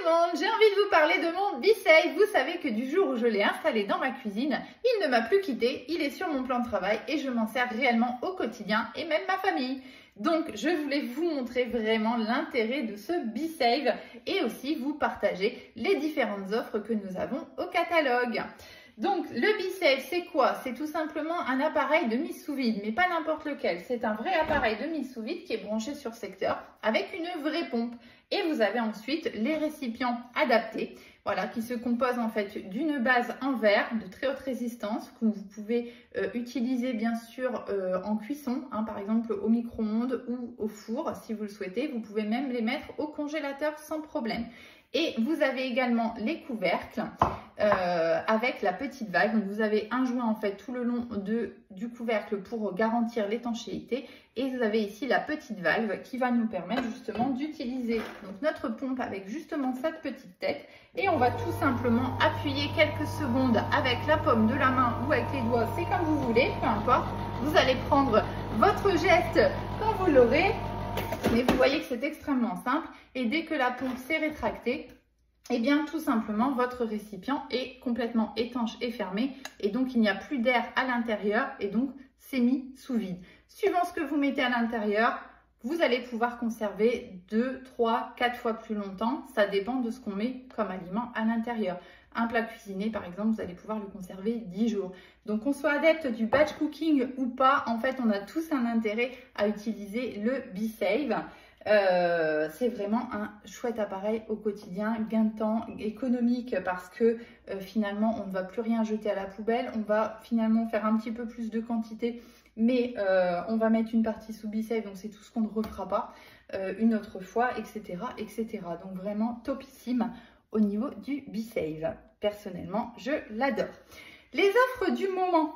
tout le monde, j'ai envie de vous parler de mon BeSafe. Vous savez que du jour où je l'ai installé dans ma cuisine, il ne m'a plus quitté, il est sur mon plan de travail et je m'en sers réellement au quotidien et même ma famille. Donc je voulais vous montrer vraiment l'intérêt de ce BeSafe et aussi vous partager les différentes offres que nous avons au catalogue. Donc le BeSafe c'est quoi? C'est tout simplement un appareil de mise sous vide, mais pas n'importe lequel. C'est un vrai appareil de mise sous vide qui est branché sur secteur avec une vraie pompe. Et vous avez ensuite les récipients adaptés, voilà, qui se composent en fait d'une base en verre de très haute résistance que vous pouvez utiliser bien sûr en cuisson, hein, par exemple au micro-ondes ou au four si vous le souhaitez. Vous pouvez même les mettre au congélateur sans problème. Et vous avez également les couvercles avec la petite valve. Donc vous avez un joint en fait tout le long du couvercle pour garantir l'étanchéité. Et vous avez ici la petite valve qui va nous permettre justement d'utiliser notre pompe avec justement cette petite tête. Et on va tout simplement appuyer quelques secondes avec la paume de la main ou avec les doigts, c'est comme vous voulez, peu importe. Vous allez prendre votre geste quand vous l'aurez. Mais vous voyez que c'est extrêmement simple et dès que la pompe s'est rétractée, eh bien tout simplement votre récipient est complètement étanche et fermé et donc il n'y a plus d'air à l'intérieur et donc c'est mis sous vide. Suivant ce que vous mettez à l'intérieur, vous allez pouvoir conserver 2, 3, 4 fois plus longtemps. Ça dépend de ce qu'on met comme aliment à l'intérieur. Un plat cuisiné, par exemple, vous allez pouvoir le conserver 10 jours. Donc, qu'on soit adepte du batch cooking ou pas, en fait, on a tous un intérêt à utiliser le BeSafe. C'est vraiment un chouette appareil au quotidien, gain de temps, économique parce que finalement, on ne va plus rien jeter à la poubelle. On va finalement faire un petit peu plus de quantité, mais on va mettre une partie sous BeSafe, donc c'est tout ce qu'on ne refera pas une autre fois, etc., etc. Donc, vraiment topissime au niveau du BeSafe. Personnellement, je l'adore. Les offres du moment.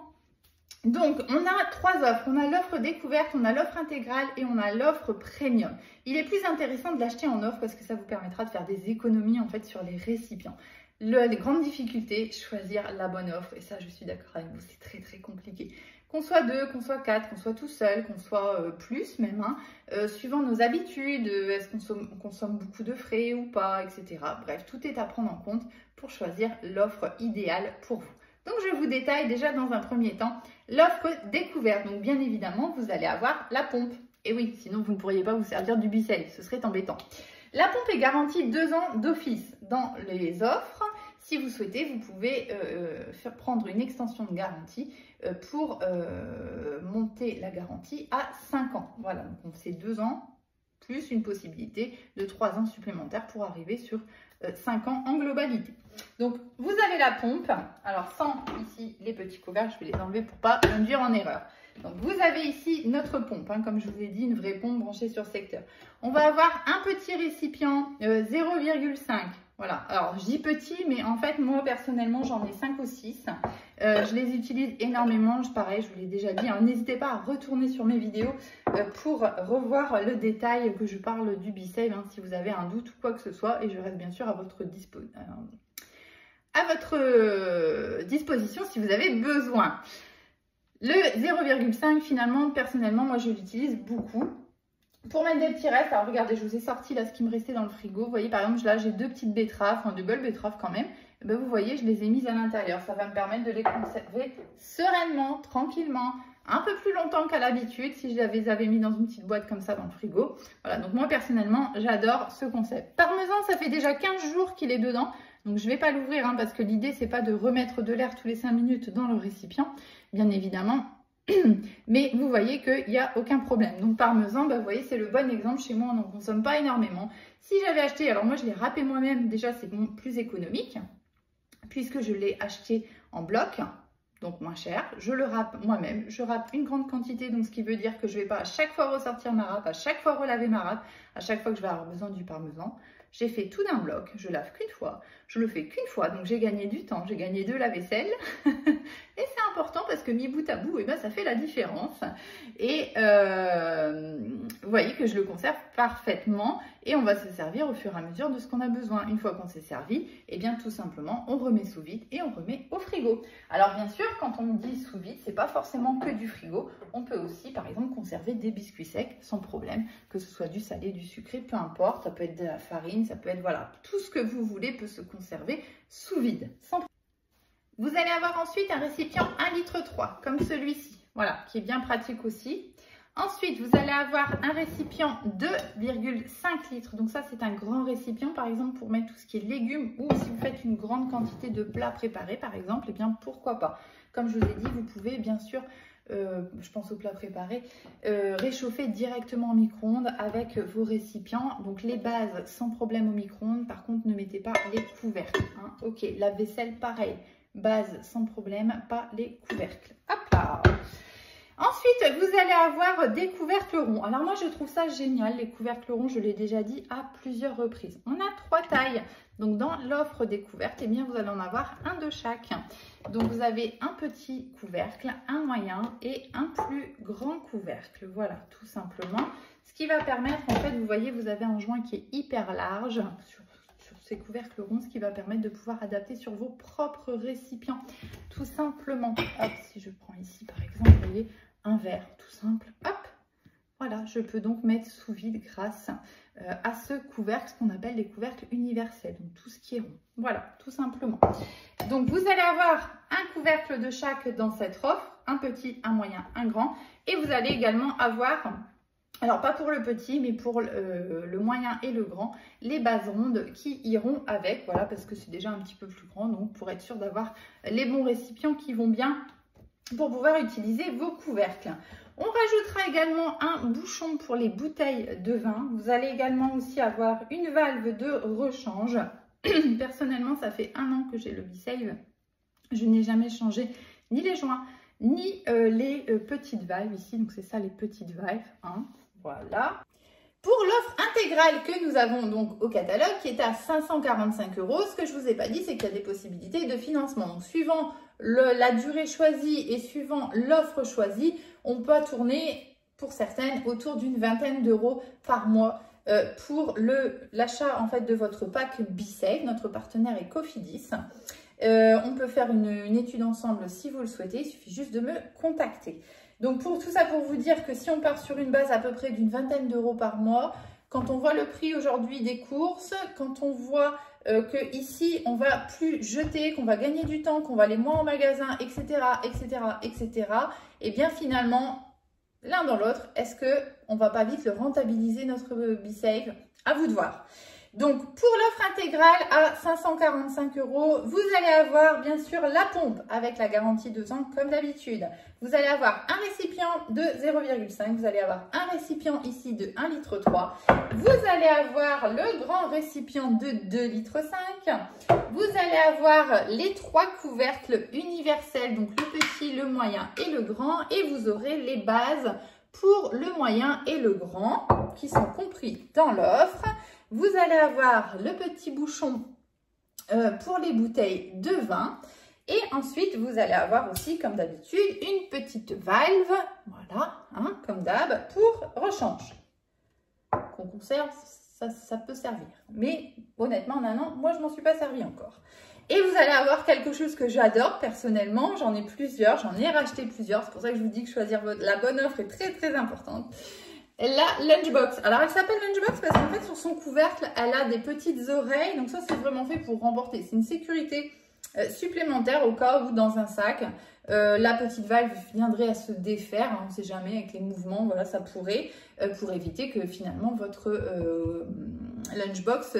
Donc, on a 3 offres. On a l'offre découverte, on a l'offre intégrale et on a l'offre premium. Il est plus intéressant de l'acheter en offre parce que ça vous permettra de faire des économies en fait sur les récipients. Les grandes difficultés, choisir la bonne offre. Et ça, je suis d'accord avec vous, c'est très très compliqué. Qu'on soit 2, qu'on soit 4, qu'on soit tout seul, qu'on soit plus même, hein, suivant nos habitudes, est-ce qu'on consomme beaucoup de frais ou pas, etc. Bref, tout est à prendre en compte pour choisir l'offre idéale pour vous. Donc, je vous détaille déjà dans un premier temps l'offre découverte. Donc, bien évidemment, vous allez avoir la pompe. Et oui, sinon, vous ne pourriez pas vous servir du BeSafe, ce serait embêtant. La pompe est garantie 2 ans d'office dans les offres. Si vous souhaitez, vous pouvez prendre une extension de garantie pour monter la garantie à 5 ans. Voilà, donc c'est 2 ans plus une possibilité de 3 ans supplémentaires pour arriver sur 5 ans en globalité. Donc, vous avez la pompe. Alors, sans ici les petits couvercles, je vais les enlever pour pas induire en erreur. Donc, vous avez ici notre pompe, hein, comme je vous ai dit, une vraie pompe branchée sur secteur. On va avoir un petit récipient 0,5. Voilà, alors je dis petit, mais en fait, moi personnellement, j'en ai 5 ou 6. Je les utilise énormément, pareil, je vous l'ai déjà dit. Hein, n'hésitez pas à retourner sur mes vidéos pour revoir le détail que je parle du BeSafe, hein, si vous avez un doute ou quoi que ce soit. Et je reste bien sûr à votre disposition si vous avez besoin. Le 0,5, finalement, personnellement, moi, je l'utilise beaucoup. Pour mettre des petits restes, alors regardez, je vous ai sorti là ce qui me restait dans le frigo. Vous voyez, par exemple, là, j'ai 2 petites betteraves, enfin de belles betteraves quand même. Et bien, vous voyez, je les ai mises à l'intérieur. Ça va me permettre de les conserver sereinement, tranquillement, un peu plus longtemps qu'à l'habitude si je les avais mis dans une petite boîte comme ça dans le frigo. Voilà, donc moi, personnellement, j'adore ce concept. Parmesan, ça fait déjà 15 jours qu'il est dedans. Donc, je ne vais pas l'ouvrir hein, parce que l'idée, c'est pas de remettre de l'air tous les 5 minutes dans le récipient, bien évidemment. Mais vous voyez qu'il n'y a aucun problème. Donc parmesan, bah, vous voyez, c'est le bon exemple. Chez moi, on n'en consomme pas énormément. Si j'avais acheté, alors moi je l'ai râpé moi-même, déjà c'est plus économique, puisque je l'ai acheté en bloc, donc moins cher. Je le râpe moi-même, je râpe une grande quantité, donc ce qui veut dire que je ne vais pas à chaque fois ressortir ma râpe, à chaque fois relaver ma râpe, à chaque fois que je vais avoir besoin du parmesan. J'ai fait tout d'un bloc, je lave qu'une fois, je le fais qu'une fois, donc j'ai gagné du temps, j'ai gagné de la vaisselle. Et c'est important parce que mis bout à bout, eh ben, ça fait la différence. Et vous voyez que je le conserve parfaitement et on va se servir au fur et à mesure de ce qu'on a besoin. Une fois qu'on s'est servi, eh bien tout simplement, on remet sous vide et on remet au frigo. Alors bien sûr, quand on dit sous vide, c'est pas forcément que du frigo. On peut aussi, par exemple, conserver des biscuits secs sans problème, que ce soit du salé, du sucré, peu importe. Ça peut être de la farine, ça peut être, voilà, tout ce que vous voulez peut se conserver sous vide. Vous allez avoir ensuite un récipient 1,3 litre, comme celui-ci, voilà, qui est bien pratique aussi. Ensuite, vous allez avoir un récipient 2,5 litres. Donc ça, c'est un grand récipient, par exemple, pour mettre tout ce qui est légumes ou si vous faites une grande quantité de plats préparés, par exemple, eh bien, pourquoi pas. Comme je vous ai dit, vous pouvez, bien sûr, je pense aux plats préparés, réchauffer directement au micro-ondes avec vos récipients. Donc, les bases, sans problème au micro-ondes. Par contre, ne mettez pas les couvercles. Hein. Ok, la vaisselle, pareil. Base, sans problème, pas les couvercles. Hop là! Ensuite, vous allez avoir des couvercles ronds. Alors moi, je trouve ça génial, les couvercles ronds, je l'ai déjà dit à plusieurs reprises. On a 3 tailles. Donc, dans l'offre des couvercles, eh bien, vous allez en avoir un de chaque. Donc, vous avez un petit couvercle, un moyen et un plus grand couvercle. Voilà, tout simplement. Ce qui va permettre, en fait, vous voyez, vous avez un joint qui est hyper large sur ces couvercles ronds, ce qui va permettre de pouvoir adapter sur vos propres récipients. Tout simplement. Hop, si je prends ici, par exemple, vous voyez, un verre, tout simple. Hop, voilà, je peux donc mettre sous vide grâce à ce couvercle, ce qu'on appelle les couvercles universels, donc tout ce qui est rond. Voilà, tout simplement. Donc, vous allez avoir un couvercle de chaque dans cette offre, un petit, un moyen, un grand. Et vous allez également avoir, alors pas pour le petit, mais pour le moyen et le grand, les bases rondes qui iront avec, voilà, parce que c'est déjà un petit peu plus grand, donc pour être sûr d'avoir les bons récipients qui vont bien pour pouvoir utiliser vos couvercles. On rajoutera également un bouchon pour les bouteilles de vin. Vous allez également aussi avoir une valve de rechange. Personnellement, ça fait 1 an que j'ai le B-Save. Je n'ai jamais changé ni les joints, ni les petites valves ici. Donc, c'est ça les petites valves. Hein. Voilà. Pour l'offre intégrale que nous avons donc au catalogue, qui est à 545 €, ce que je ne vous ai pas dit, c'est qu'il y a des possibilités de financement. Donc, suivant la durée choisie et suivant l'offre choisie, on peut tourner, pour certaines, autour d'une vingtaine d'euros par mois pour l'achat en fait de votre pack B-Save. Notre partenaire est Cofidis. On peut faire une étude ensemble si vous le souhaitez. Il suffit juste de me contacter. Donc, pour tout ça, pour vous dire que si on part sur une base à peu près d'une vingtaine d'euros par mois, quand on voit le prix aujourd'hui des courses, quand on voit que ici on va plus jeter, qu'on va gagner du temps, qu'on va aller moins en magasin, etc., etc., etc., et bien finalement, l'un dans l'autre, est-ce qu'on va pas vite le rentabiliser notre B-Save? À vous de voir. Donc, pour l'offre intégrale à 545 €, vous allez avoir bien sûr la pompe avec la garantie 2 ans comme d'habitude. Vous allez avoir un récipient de 0,5, vous allez avoir un récipient ici de 1,3 litre. Vous allez avoir le grand récipient de 2,5 litres. Vous allez avoir les 3 couvercles universels, donc le petit, le moyen et le grand. Et vous aurez les bases pour le moyen et le grand qui sont compris dans l'offre. Vous allez avoir le petit bouchon pour les bouteilles de vin. Et ensuite, vous allez avoir aussi, comme d'habitude, une petite valve, voilà, hein, comme d'hab, pour rechange. Qu'on conserve, ça peut servir. Mais honnêtement, en 1 an, moi, je ne m'en suis pas servi encore. Et vous allez avoir quelque chose que j'adore personnellement. J'en ai plusieurs, j'en ai racheté plusieurs. C'est pour ça que je vous dis que choisir la bonne offre est très, très importante. La Lunchbox. Alors, elle s'appelle Lunchbox parce qu'en fait, sur son couvercle, elle a des petites oreilles. Donc, ça, c'est vraiment fait pour remporter. C'est une sécurité supplémentaire au cas où, dans un sac, la petite valve viendrait à se défaire. Hein, on ne sait jamais, avec les mouvements, voilà, ça pourrait, pour éviter que finalement, votre Lunchbox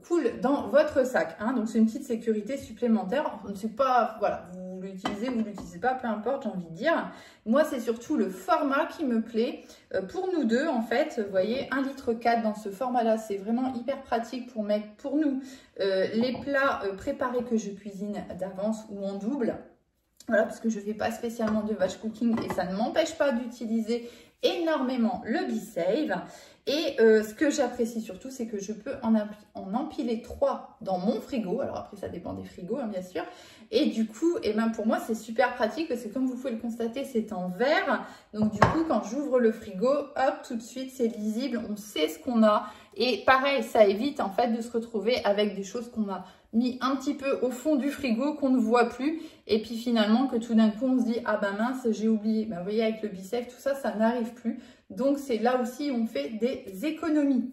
coule dans votre sac. Hein. Donc, c'est une petite sécurité supplémentaire. On ne sait pas, voilà, vous l'utilisez ou vous ne l'utilisez pas, peu importe, j'ai envie de dire. Moi, c'est surtout le format qui me plaît. Pour nous deux, en fait, vous voyez, 1,4 litre dans ce format-là, c'est vraiment hyper pratique pour mettre, pour nous, les plats préparés que je cuisine d'avance ou en double. Voilà, parce que je ne fais pas spécialement de batch cooking et ça ne m'empêche pas d'utiliser énormément le B-Save. Et ce que j'apprécie surtout, c'est que je peux en empiler 3 dans mon frigo. Alors après, ça dépend des frigos, hein, bien sûr. Et du coup, eh ben, pour moi, c'est super pratique parce que comme vous pouvez le constater, c'est en verre. Donc du coup, quand j'ouvre le frigo, hop, tout de suite, c'est lisible. On sait ce qu'on a. Et pareil, ça évite en fait de se retrouver avec des choses qu'on a mis un petit peu au fond du frigo, qu'on ne voit plus. Et puis finalement, que tout d'un coup, on se dit, ah ben mince, j'ai oublié. Ben, vous voyez, avec le B-Save, tout ça, ça n'arrive plus. Donc, c'est là aussi où on fait des économies.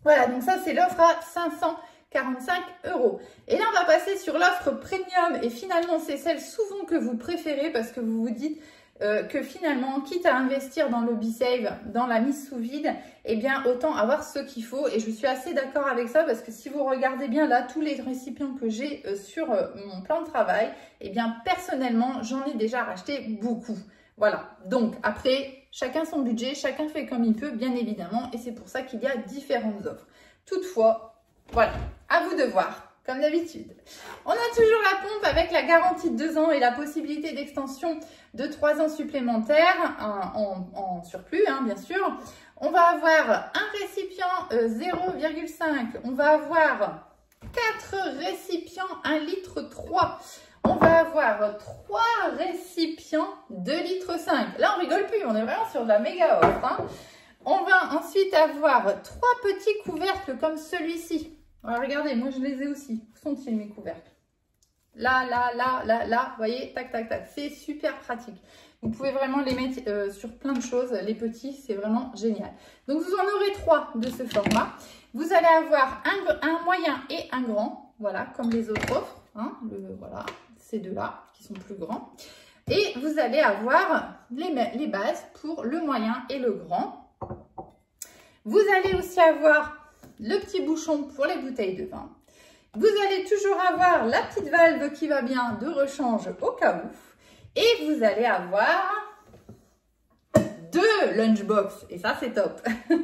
Voilà, donc ça, c'est l'offre à 545 €. Et là, on va passer sur l'offre premium. Et finalement, c'est celle souvent que vous préférez parce que vous vous dites que finalement, quitte à investir dans le B-Save, dans la mise sous vide, eh bien, autant avoir ce qu'il faut. Et je suis assez d'accord avec ça parce que si vous regardez bien là, tous les récipients que j'ai sur mon plan de travail, eh bien, personnellement, j'en ai déjà racheté beaucoup. Voilà, donc après, chacun son budget, chacun fait comme il peut, bien évidemment, et c'est pour ça qu'il y a différentes offres. Toutefois, voilà, à vous de voir, comme d'habitude. On a toujours la pompe avec la garantie de 2 ans et la possibilité d'extension de 3 ans supplémentaires en surplus, hein, bien sûr. On va avoir un récipient 0,5, on va avoir 4 récipients 1,3 litre. On va avoir 3 récipients 2,5 litres. Là, on rigole plus, on est vraiment sur de la méga offre. Hein. On va ensuite avoir 3 petits couvercles comme celui-ci. Alors, regardez, moi, je les ai aussi. Où sont-ils, mes couvercles? Là, là, là, là, là. Vous voyez, tac, tac, tac. C'est super pratique. Vous pouvez vraiment les mettre sur plein de choses. Les petits, c'est vraiment génial. Donc, vous en aurez 3 de ce format. Vous allez avoir un moyen et un grand. Voilà, comme les autres offres. Hein, voilà. Ces deux-là qui sont plus grands. Et vous allez avoir les bases pour le moyen et le grand. Vous allez aussi avoir le petit bouchon pour les bouteilles de vin. Vous allez toujours avoir la petite valve qui va bien de rechange au cas où. Et vous allez avoir 2 lunchbox. Et ça, c'est top. 2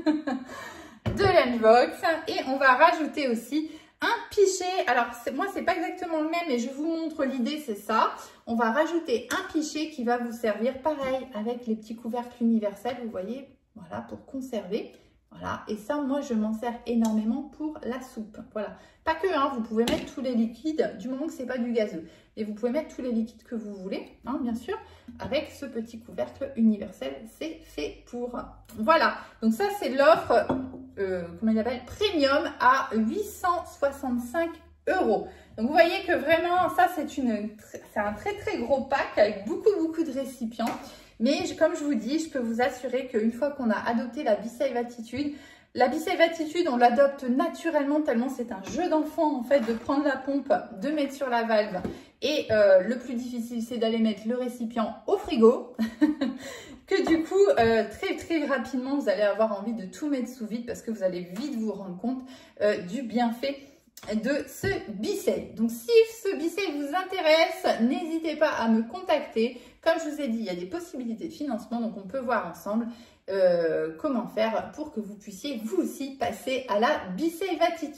lunchbox. Et on va rajouter aussi un pichet. Alors, moi, c'est pas exactement le même, mais je vous montre l'idée, c'est ça. On va rajouter un pichet qui va vous servir pareil avec les petits couvercles universels, vous voyez, voilà, pour conserver. Voilà, et ça, moi, je m'en sers énormément pour la soupe. Voilà, pas que, hein, vous pouvez mettre tous les liquides, du moment que c'est pas du gazeux. Et vous pouvez mettre tous les liquides que vous voulez, hein, bien sûr, avec ce petit couvercle universel, c'est fait pour. Voilà, donc ça, c'est l'offre, comment il appelle, premium à 865 €. Donc, vous voyez que vraiment, ça, c'est un très, très gros pack avec beaucoup de récipients. Mais comme je vous dis, je peux vous assurer qu'une fois qu'on a adopté la B-Save Attitude, on l'adopte naturellement tellement c'est un jeu d'enfant en fait de prendre la pompe, de mettre sur la valve. Et le plus difficile, c'est d'aller mettre le récipient au frigo. Que du coup, très rapidement, vous allez avoir envie de tout mettre sous vide parce que vous allez vite vous rendre compte du bienfait de ce B-Save. Donc, si ce B-Save vous intéresse, n'hésitez pas à me contacter. Comme je vous ai dit, il y a des possibilités de financement, donc on peut voir ensemble comment faire pour que vous puissiez vous aussi passer à la B-Save Attitude.